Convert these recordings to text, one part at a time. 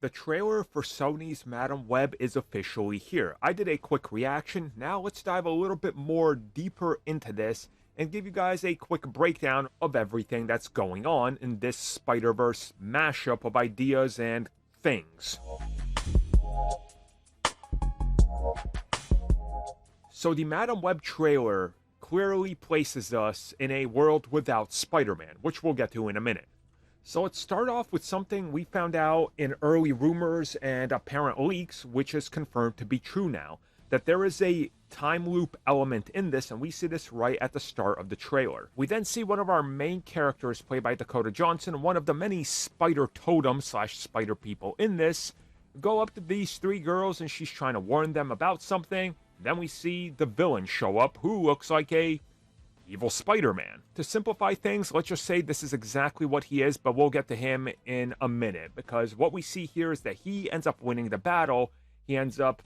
The trailer for Sony's Madam Web is officially here. I did a quick reaction. Now let's dive a little bit more deeper into this and give you guys a quick breakdown of everything that's going on in this Spider-Verse mashup of ideas and things. So the Madam Web trailer clearly places us in a world without Spider-Man, which we'll get to in a minute. So let's start off with something we found out in early rumors and apparent leaks, which is confirmed to be true now, that there is a time loop element in this, and we see this right at the start of the trailer. We then see one of our main characters, played by Dakota Johnson, one of the many spider totems slash spider people in this, go up to these three girls and she's trying to warn them about something. Then we see the villain show up, who looks like a evil Spider-Man. To simplify things, let's just say this is exactly what he is, but we'll get to him in a minute, because what we see here is that he ends up winning the battle. He ends up,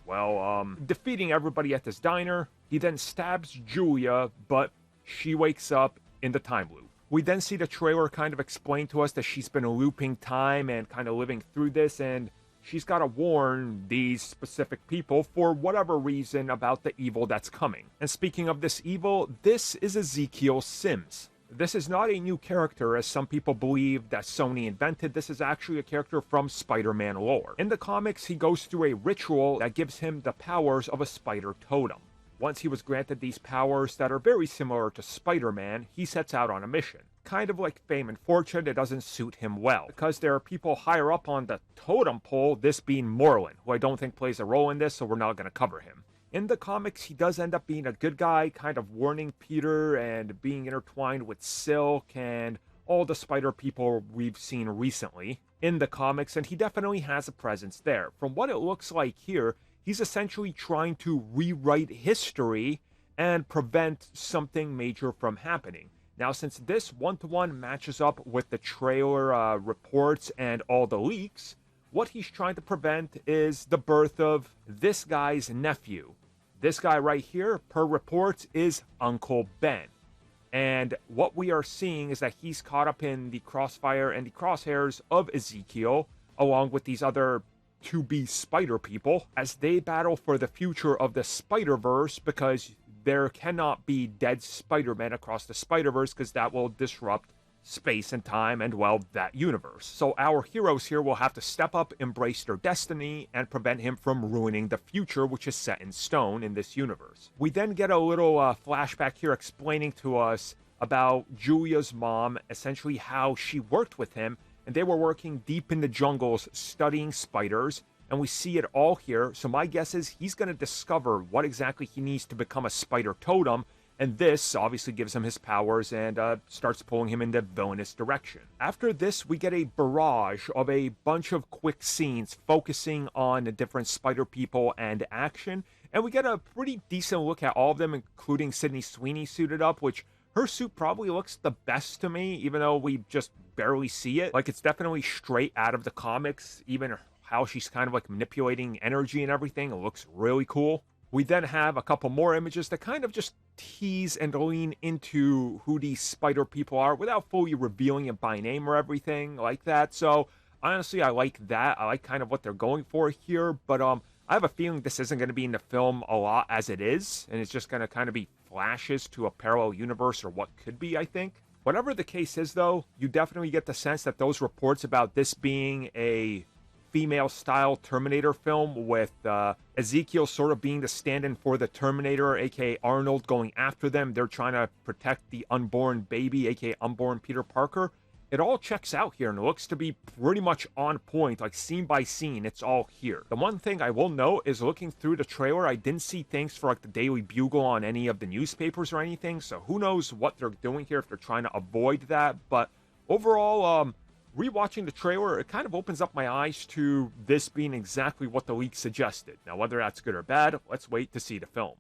defeating everybody at this diner. He then stabs Julia, but she wakes up in the time loop. We then see the trailer kind of explain to us that she's been looping time and kind of living through this, and she's got to warn these specific people for whatever reason about the evil that's coming. And speaking of this evil, this is Ezekiel Sims. This is not a new character, as some people believe that Sony invented. This is actually a character from Spider-Man lore. In the comics, he goes through a ritual that gives him the powers of a spider totem. Once he was granted these powers that are very similar to Spider-Man, he sets out on a mission. Kind of like fame and fortune, it doesn't suit him well, because there are people higher up on the totem pole, this being Moreland, who I don't think plays a role in this, so we're not going to cover him. In the comics, he does end up being a good guy, kind of warning Peter and being intertwined with Silk and all the spider people we've seen recently in the comics, and he definitely has a presence there. From what it looks like here, he's essentially trying to rewrite history and prevent something major from happening. Now, since this one-to-one matches up with the trailer reports and all the leaks, what he's trying to prevent is the birth of this guy's nephew. This guy right here, per reports, is Uncle Ben. And what we are seeing is that he's caught up in the crossfire and the crosshairs of Ezekiel, along with these other to-be spider people, as they battle for the future of the Spider-Verse, because there cannot be dead Spider-Man across the Spider-Verse, because that will disrupt space and time and, well, that universe. So our heroes here will have to step up, embrace their destiny, and prevent him from ruining the future, which is set in stone in this universe. We then get a little flashback here explaining to us about Julia's mom, essentially how she worked with him, and they were working deep in the jungles studying spiders, and we see it all here. So my guess is he's going to discover what exactly he needs to become a spider totem, and this obviously gives him his powers and starts pulling him in the villainous direction. After this, we get a barrage of a bunch of quick scenes focusing on the different spider people and action, and we get a pretty decent look at all of them, including Sydney Sweeney suited up, which her suit probably looks the best to me, even though we just barely see it. Like, it's definitely straight out of the comics, even how she's kind of like manipulating energy and everything. It looks really cool. We then have a couple more images that kind of just tease and lean into who these spider people are without fully revealing it by name or everything like that. So honestly, I like that. I like kind of what they're going for here, but I have a feeling this isn't going to be in the film a lot as it is, and it's just going to kind of be flashes to a parallel universe, or what could be, I think. Whatever the case is, though, you definitely get the sense that those reports about this being a female-style Terminator film, with Ezekiel sort of being the stand-in for the Terminator, aka Arnold, going after them. They're trying to protect the unborn baby, aka unborn Peter Parker. It all checks out here, and it looks to be pretty much on point, like scene by scene, it's all here. The one thing I will note is, looking through the trailer, I didn't see things for like the Daily Bugle on any of the newspapers or anything, so who knows what they're doing here, if they're trying to avoid that. But overall, rewatching the trailer, it kind of opens up my eyes to this being exactly what the leak suggested. Now, whether that's good or bad, let's wait to see the film.